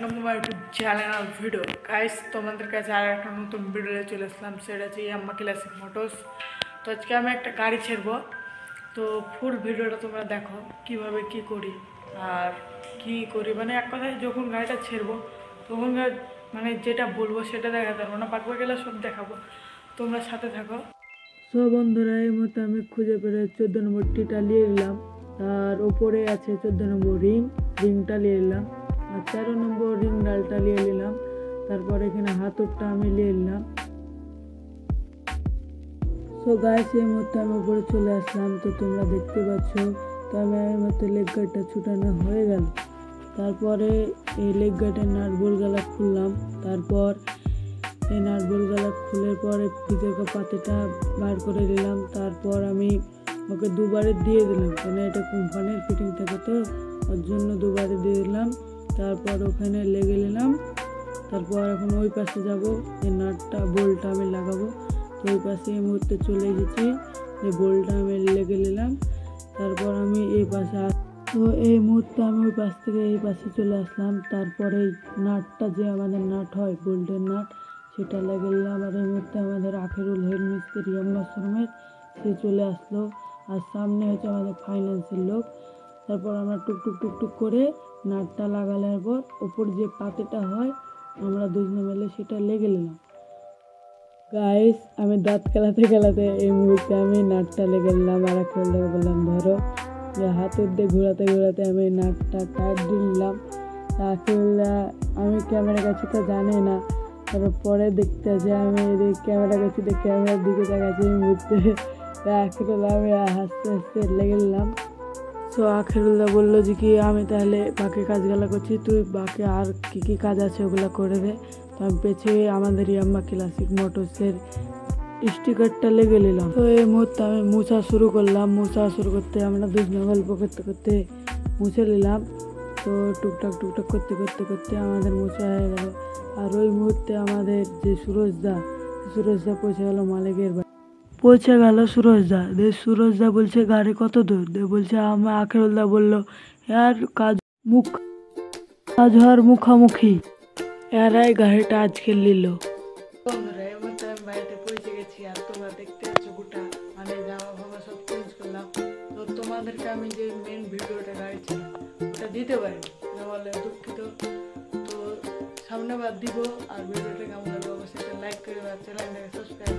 আমার YouTube channel video guys তোমাদের কাছে আর একটা নতুন ভিডিও চলে আসলাম, সেটা হচ্ছে ইয়াম্মা ক্লাসিক মোটরস। তো আজকে আমি একটা গাড়ি ছেড়বো, তো ফুল ভিডিওটা তোমরা দেখো কিভাবে কি করি আর কি করি, মানে এক কথায় যখন গাড়িটা ছেড়বো তখন মানে যেটা বলবো সেটা দেখাতে পারবো না, বাকি গেলে সব দেখাবো, তোমরা সাথে থাকো। সো বন্ধুরা, এই মুহূর্তে আমি খুঁজে পেরে 14 নম্বর টিটা নিয়ে নিলাম, তার ওপরে আছে 14 নম্বর রিংটা নিয়ে নিলাম, আর 13 নম্বর রিং ডালটা নিয়ে নিলাম, তারপর এখানে হাতুরটা আমি নিয়ে নিলাম। সো গাইস, এই মুহূর্তে আমি উপরে চলে আসলাম, তো তোমরা দেখতে পাচ্ছ। তো আমি এই মতো লেগ গার্ডটা ছুটানো হয়ে গেল, তারপরে এই লেগ গার্ডের নাট বোল্টগুলো খুললাম, তারপর এই নাট বোল্টগুলো খুলে পরে ভিতরকার পাতিটা বার করে দিলাম, তারপর আমি ওকে দুবারে দিয়ে দিলাম, কারণ এটা কোম্পানির ফিটিং থাকে তো ওর জন্য দুবারে দিয়ে দিলাম। তারপর ওখানে লেগে নিলাম, তারপর এখন ওই পাশে যাব, যে নাটটা বোল্টটা আমি লাগাবো, তো ওই পাশে এই মুহূর্তে চলে এসেছি, যে বোল্টটা আমি লেগে নিলাম। তারপর আমি এই পাশে তো এই মুহূর্তে আমি ওই পাশ থেকে এই পাশে চলে আসলাম, তারপরে নাটটা যে আমাদের নাট হয় বোল্টের নাট সেটা লেগে নিলাম। আর এই মুহূর্তে আমাদের আখেরুল হেড মিস্ত্রি আশ্রমের সে চলে আসলো, আর সামনে হচ্ছে আমাদের ফাইন্যান্সের লোক। তারপর আমরা টুকটুক টুকটুক করে নাটটা লাগানোর পর ওপর যে পাতিটা হয় আমরা দুজনে মিলে সেটা লেগে নিলাম। গাইস, আমি দাঁত খেলাতে খেলাতে এই মুহূর্তে আমি নাটটা লেগে নিলাম, আর আখেরুলকে বললাম ধরো, যে হাতের দিয়ে ঘোরাতে ঘোরাতে আমি নাটটা টাইট দিয়ে নিলাম। আখেরুল্লাহ আমি ক্যামেরার কাছে তো জানি না, তারপর পরে দেখতে আছে আমি ক্যামেরা কাছে দেখে ক্যামেরার দিকে দেখাচ্ছি এই মুহূর্তে আখেরুল্লাহ আমি হাসতে হাসতে লেগে নিলাম। তো আখেরুল্লাহ বললো যে কি আমি তাহলে বাকি কাজগুলো করছি, তুই বাকি আর কি কাজ আছে ওগুলো করে দে। তো আমি পেছে আমাদের ইয়াম্মা ক্লাসিক মোটরসের স্টিকারটা লেগে নিলাম। তো এই মুহূর্তে আমি মুছা শুরু করতে আমরা দুজনে গল্প করতে করতে মুছে নিলাম। তো টুকটাক করতে করতে করতে আমাদের মুছা হয়ে গেল। আর ওই মুহূর্তে আমাদের যে সুরজদা পৌঁছে গেল মালিকের বাড়ি, সুরজদা বলছে গাড়ি কত দূর, বলছে আমার আখেরুলদা বললো यार কাজ হওয়ার মুখামুখি, এরাই গাড়িটা আজকে নিল। বন্ধুরা, এই মধ্যে আমি বাড়িতে পৌঁছে গেছি, আর তোমরা দেখতে পাচ্ছ গোটা মানে জামা ফামা সব চেঞ্জ করলাম। তো তোমাদেরকে আমি যে মেন ভিডিওটা গাড়ি ছিল ওটা দিতে পারিনি, বলে দুঃখিত। তো সামনে বার দিব, আর ভিডিওটা কেমন লাগবে অবশ্যই লাইক করে চ্যানেলটাকে সাবস্ক্রাইব